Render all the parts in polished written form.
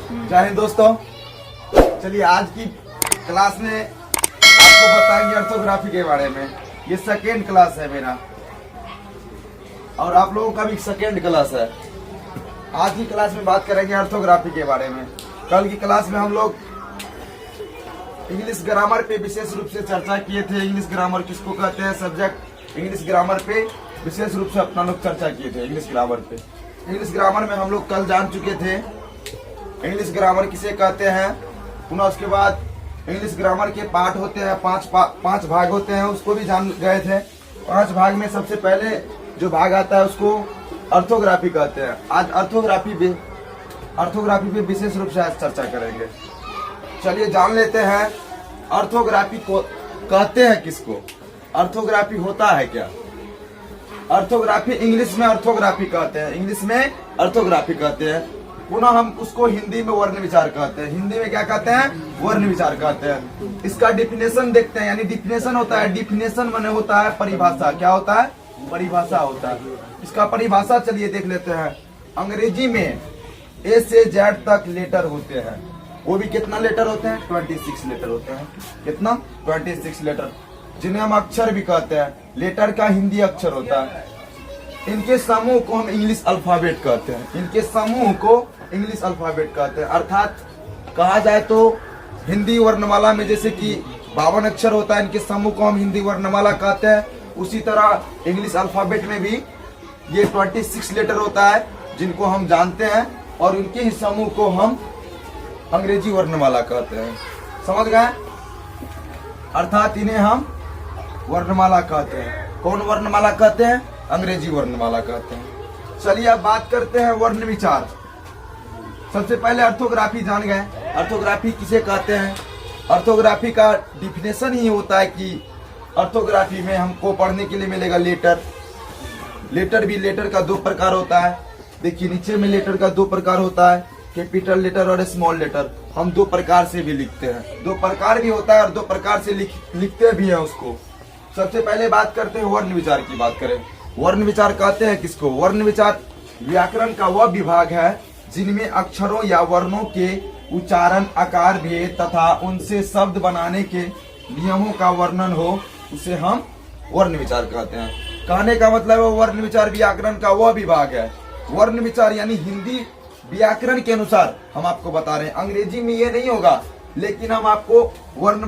जय हिंद दोस्तों। चलिए आज की क्लास में आपको बताएंगे ऑर्थोग्राफी के बारे में। ये सेकेंड क्लास है मेरा और आप लोगों का भी सेकेंड क्लास है। आज की क्लास में बात करेंगे ऑर्थोग्राफी के बारे में। कल की क्लास में हम लोग इंग्लिश ग्रामर पे विशेष रूप से चर्चा किए थे। इंग्लिश ग्रामर किसको कहते हैं, सब्जेक्ट इंग्लिश ग्रामर पे विशेष रूप से अपना लोग चर्चा किए थे। इंग्लिश ग्रामर पे, इंग्लिश ग्रामर में हम लोग कल जान चुके थे इंग्लिश ग्रामर किसे कहते हैं। पुनः उसके बाद इंग्लिश ग्रामर के पार्ट होते हैं, पांच भाग होते हैं, उसको भी जान गए थे। 5 भाग में सबसे पहले जो भाग आता है उसको ऑर्थोग्राफी कहते हैं। आज ऑर्थोग्राफी पे विशेष रूप से आज चर्चा करेंगे। चलिए जान लेते हैं ऑर्थोग्राफी को कहते हैं किसको, ऑर्थोग्राफी होता है क्या। ऑर्थोग्राफी इंग्लिश में ऑर्थोग्राफी कहते हैं, इंग्लिश में ऑर्थोग्राफी कहते हैं। पुनः हम उसको हिंदी में वर्ण विचार कहते हैं। हिंदी में क्या कहते हैं, वर्ण विचार कहते हैं। इसका डिफिनेशन देखते हैं, यानी डिफिनेशन होता है, डिफिनेशन माने होता है परिभाषा। क्या होता है, परिभाषा होता है। इसका परिभाषा चलिए देख लेते हैं। अंग्रेजी में ए से जेड तक लेटर होते हैं। वो भी कितना लेटर होते हैं, 26 लेटर होते हैं। कितना, 26 लेटर, जिन्हें हम अक्षर भी कहते हैं। लेटर का हिंदी अक्षर होता है। इनके समूह को हम इंग्लिश अल्फाबेट कहते हैं। इनके समूह को इंग्लिश अल्फाबेट कहते हैं। अर्थात कहा जाए तो हिंदी वर्णमाला में जैसे कि 52 अक्षर होता है, इनके समूह को हम हिंदी वर्णमाला कहते हैं। उसी तरह इंग्लिश अल्फाबेट में भी ये 26 लेटर होता है जिनको हम जानते हैं, और इनके ही समूह को हम अंग्रेजी वर्णमाला कहते हैं। समझ गए, अर्थात इन्हें हम वर्णमाला कहते हैं। कौन वर्णमाला कहते हैं, अंग्रेजी वर्णमाला कहते हैं। चलिए अब बात करते हैं वर्ण विचार। सबसे पहले ऑर्थोग्राफी जान गए। ऑर्थोग्राफी किसे कहते हैं। ऑर्थोग्राफी का डिफिनेशन ही होता है कि ऑर्थोग्राफी में हमको पढ़ने के लिए मिलेगा लेटर। लेटर भी, लेटर का 2 प्रकार होता है। देखिए नीचे में लेटर का 2 प्रकार होता है, कैपिटल लेटर और स्मॉल लेटर। हम 2 प्रकार से भी लिखते हैं, 2 प्रकार भी होता है और 2 प्रकार से लिखते भी हैं उसको। सबसे पहले बात करते हैं वर्ण विचार की। बात करें वर्ण विचार कहते हैं किसको। वर्ण विचार व्याकरण का वह विभाग है जिनमें अक्षरों या वर्णों के उच्चारण, आकार, भेद तथा उनसे शब्द बनाने के नियमों का वर्णन हो, उसे हम वर्ण विचार कहते हैं। कहने का मतलब है वर्ण विचार व्याकरण का वह विभाग है। वर्ण विचार यानी हिंदी व्याकरण के अनुसार हम आपको बता रहे हैं। अंग्रेजी में ये नहीं होगा, लेकिन हम आपको वर्ण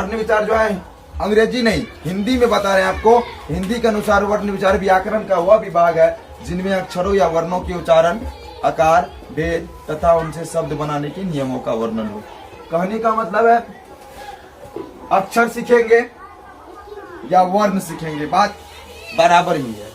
विचार जो है अंग्रेजी नहीं हिंदी में बता रहे हैं आपको। हिंदी के अनुसार वर्ण विचार व्याकरण का वह विभाग है जिनमें अक्षरों या वर्णों के उच्चारण, आकार, भेद तथा उनसे शब्द बनाने के नियमों का वर्णन हो। कहने का मतलब है अक्षर सीखेंगे या वर्ण सीखेंगे, बात बराबर ही है।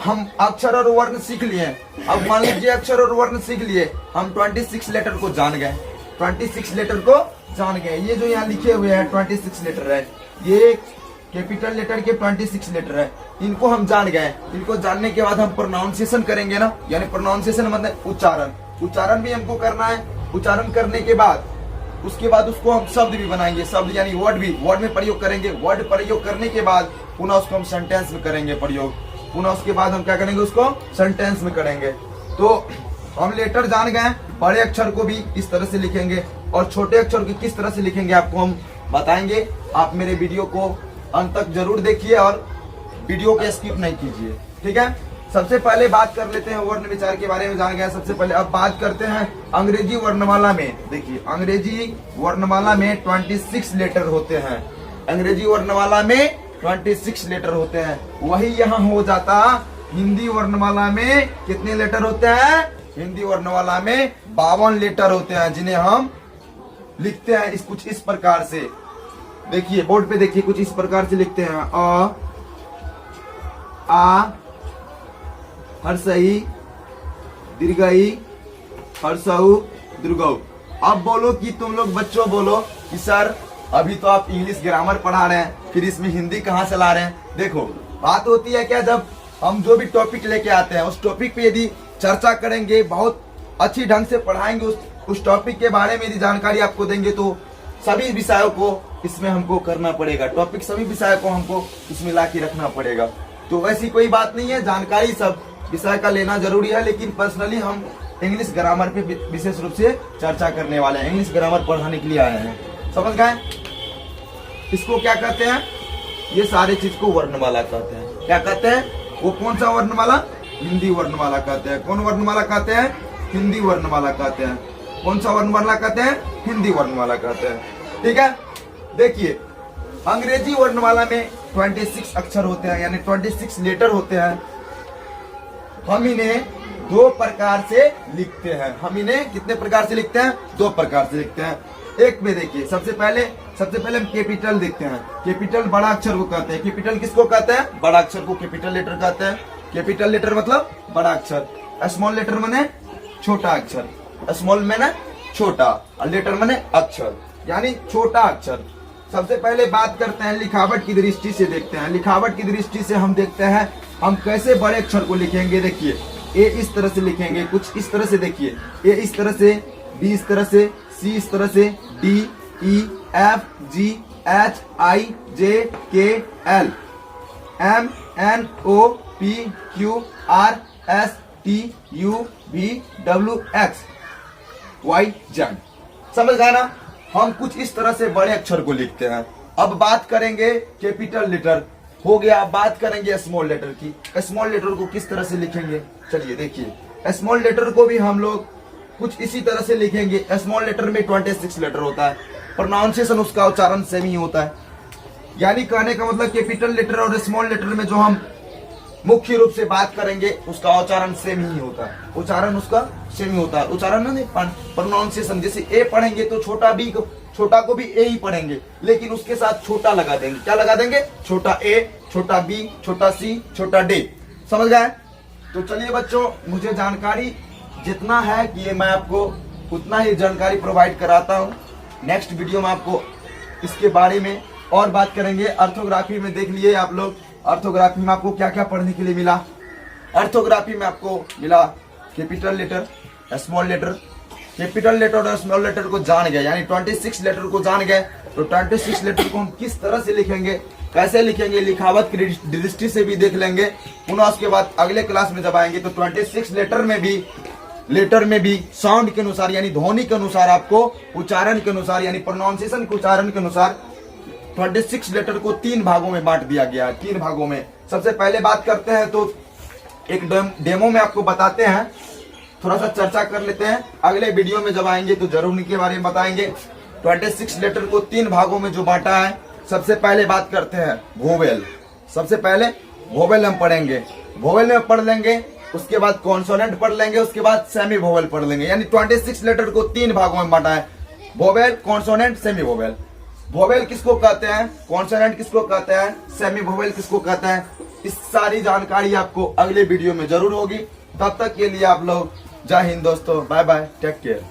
हम अक्षर और वर्ण सीख लिए। अब मान लीजिए अक्षर और वर्ण सीख लिए, हम 26 लेटर को जान गए। 26 लेटर को जान गए। ये जो यहाँ लिखे हुए हैं 26 लेटर है, ये कैपिटल लेटर के 26 लेटर है। इनको हम जान गए। इनको जानने के बाद हम प्रोनाउंसिएशन करेंगे ना, यानी प्रोनाउंसिएशन मतलब उच्चारण। उच्चारण भी हमको करना है। उच्चारण करने के बाद उसके बाद उसको हम शब्द भी बनाएंगे। शब्द यानी वर्ड भी, वर्ड में प्रयोग करेंगे। वर्ड प्रयोग करने के बाद पुनः उसको हम सेंटेंस में करेंगे प्रयोग। पुनः उसके बाद हम क्या करेंगे, उसको सेंटेंस में करेंगे। तो हम लेटर जान गए। बड़े अक्षर को भी इस तरह से लिखेंगे और छोटे अक्षर को किस तरह से लिखेंगे आपको हम बताएंगे। आप मेरे वीडियो को अंत तक जरूर देखिए और वीडियो को स्किप नहीं कीजिए, ठीक है। सबसे पहले बात कर लेते हैं वर्ण विचार के बारे में जान गए। सबसे पहले अब बात करते हैं अंग्रेजी वर्णमाला में। देखिए अंग्रेजी वर्णमाला में 26 लेटर होते हैं। अंग्रेजी वर्णमाला में 26 लेटर होते हैं। वही यहाँ हो जाता हिंदी वर्णमाला में कितने लेटर होते हैं, हिंदी वर्णमाला में 52 लेटर होते हैं, जिन्हें हम लिखते हैं कुछ इस प्रकार से। देखिए बोर्ड पे देखिए, कुछ इस प्रकार से लिखते हैं। अ, आ, हर्षई, दीर्घई, हर्षऊ, दीर्घऊ। अब बोलो कि तुम लोग बच्चों बोलो कि सर अभी तो आप इंग्लिश ग्रामर पढ़ा रहे हैं, फिर इसमें हिंदी कहाँ से ला रहे हैं। देखो बात होती है क्या, जब हम जो भी टॉपिक लेके आते हैं उस टॉपिक पे यदि चर्चा करेंगे, बहुत अच्छी ढंग से पढ़ाएंगे, उस टॉपिक के बारे में यदि जानकारी आपको देंगे, तो सभी विषयों को इसमें हमको करना पड़ेगा। टॉपिक सभी विषयों को हमको इसमें ला के रखना पड़ेगा। तो वैसी कोई बात नहीं है, जानकारी सब विषय का लेना जरूरी है, लेकिन पर्सनली हम इंग्लिश ग्रामर पे विशेष रूप से चर्चा करने वाले हैं, इंग्लिश ग्रामर पढ़ाने के लिए आए हैं। समझ गए? इसको क्या कहते हैं? ये सारे चीज को वर्णमाला कहते हैं। क्या कहते हैं? वो कौन सा वर्णमाला? हिंदी वर्णमाला कहते हैं। कौन वर्णमाला कहते हैं? हिंदी वर्णमाला कहते हैं। कौन सा वर्णमाला कहते हैं? हिंदी वर्णमाला कहते हैं। ठीक है, देखिए अंग्रेजी वर्णमाला में 26 अक्षर होते हैं, यानी 26 लेटर होते हैं। हम इन्हें दो प्रकार से लिखते हैं। हम इन्हें कितने प्रकार से लिखते हैं? दो प्रकार से लिखते हैं। एक में देखिए, सबसे पहले हम कैपिटल देखते हैं। कैपिटल बड़ा अक्षर को कहते हैं। कैपिटल किसको कहते हैं? बड़ा अक्षर को कैपिटल लेटर कहते हैं। कैपिटल लेटर मतलब बड़ा अक्षर। स्मॉल लेटर माने छोटा अक्षर। स्मॉल माने छोटा और लेटर माने अक्षर, यानी छोटा अक्षर। सबसे पहले बात करते हैं लिखावट की दृष्टि से देखते हैं। लिखावट की दृष्टि से हम देखते हैं हम कैसे बड़े अक्षर को लिखेंगे। देखिए ए इस तरह से लिखेंगे, कुछ इस तरह से। देखिए ए इस तरह से, बी इस तरह से, सी इस तरह से, D E F G H I J K L M N O P Q R S T U V W X Y Z. समझ गए ना? हम कुछ इस तरह से बड़े अक्षर को लिखते हैं। अब बात करेंगे कैपिटल लेटर हो गया। अब बात करेंगे स्मॉल लेटर की। स्मॉल लेटर को किस तरह से लिखेंगे? चलिए देखिए, स्मॉल लेटर को भी हम लोग कुछ इसी तरह से लिखेंगे। स्मॉल लेटर में 26 लेटर होता है। प्रोनाउंसिएशन उसका उच्चारण सेम ही होता है। यानी कहने का मतलब कैपिटल लेटर और स्मॉल लेटर में जो हम मुख्य रूप से बात करेंगे उसका उच्चारण सेम ही होता है। उच्चारण उसका सेम ही होता है। उच्चारण नहीं, प्रोनाउंसिएशन। जैसे ए पढ़ेंगे तो छोटा को भी ए ही पढ़ेंगे, लेकिन उसके साथ छोटा लगा देंगे। क्या लगा देंगे? छोटा ए, छोटा बी, छोटा सी, छोटा डी। समझ गए? तो चलिए बच्चों, मुझे जानकारी जितना है कि ये मैं आपको उतना ही जानकारी प्रोवाइड कराता हूँ। नेक्स्ट वीडियो में आपको इसके बारे में और बात करेंगे। ऑर्थोग्राफी में देख लिए आप लोग, ऑर्थोग्राफी में आपको क्या क्या पढ़ने के लिए मिला। ऑर्थोग्राफी में आपको मिला capital letter, small letter. Capital letter और स्मॉल लेटर को जान गए, यानी 26 लेटर को जान गए, तो 26 लेटर को हम किस तरह से लिखेंगे, कैसे लिखेंगे, लिखावट की दृष्टि से भी देख लेंगे। पुनः उसके बाद अगले क्लास में जब आएंगे तो 26 लेटर में भी साउंड के अनुसार, यानी ध्वनि के अनुसार, आपको उच्चारण के अनुसार, यानी प्रोनाउंसिएशन के उच्चारण के अनुसार 26 लेटर को 3 भागों में बांट दिया गया है। 3 भागों में। सबसे पहले बात करते हैं तो एक डेमो में आपको बताते हैं, थोड़ा सा चर्चा कर लेते हैं। अगले वीडियो में जब आएंगे तो जरूर इनके बारे में बताएंगे। 26 लेटर को 3 भागों में जो बांटा है, सबसे पहले बात करते हैं वोवेल। सबसे पहले वोवेल हम पढ़ेंगे, वोवेल में पढ़ लेंगे, उसके बाद कॉन्सोनेंट पढ़ लेंगे, उसके बाद सेमी वोवेल पढ़ लेंगे। यानी 26 लेटर को 3 भागों में बांटा है, vowel, consonant, semi vowel. Vowel किसको कहते हैं, कॉन्सोनेंट किसको कहते हैं, सेमी वोवेल किसको कहते हैं, इस सारी जानकारी आपको अगले वीडियो में जरूर होगी। तब तक के लिए आप लोग जय हिंद दोस्तों, बाय बाय, टेक केयर।